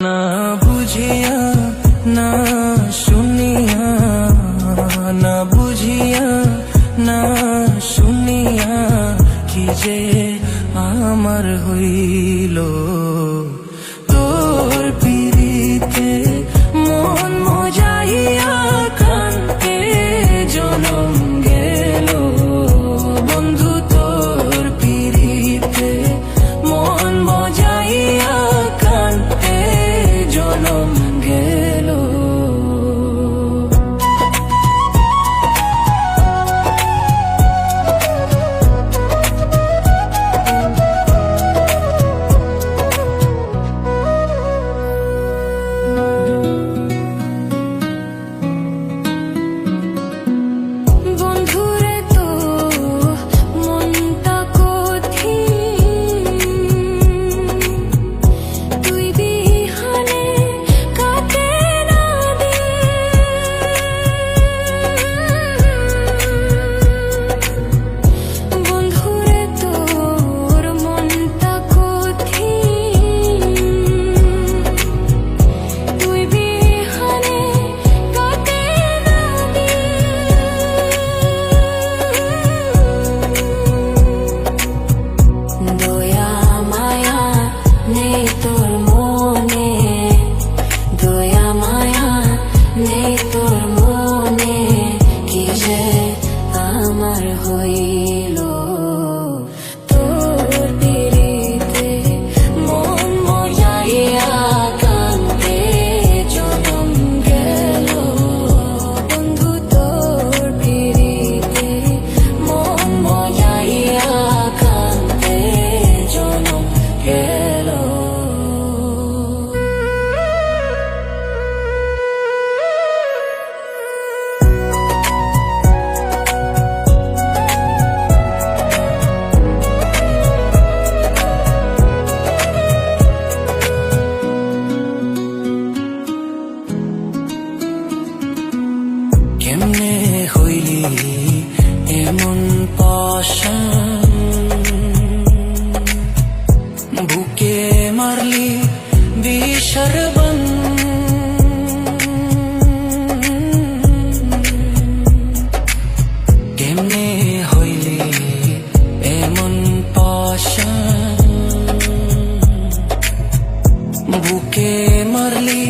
না বুঝিয়া না শুনিয়া, না বুঝিয়া না শুনিয়া কি যে আমার হইল। তোর পিরিতে মন মজাইয়া কান্তে জনম গেল। বন্ধু তোর পিরিতে মন মজাইয়া কান্তে জনম গেল। আমার হইল তোর পিরিতে মন মজাইয়া কান্তে জনম গেল। বন্ধু তোর পিরিতে মন মজাইয়া কান্তে জনম গেল। কেমনে হইলি এমন পাশান, বুকে মারলি বিষর বান। কেমনে হইলি এমন পাশান, বুকে মারলি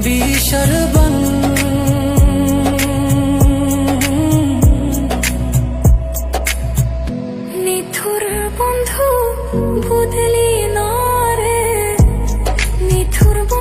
বিষর বান।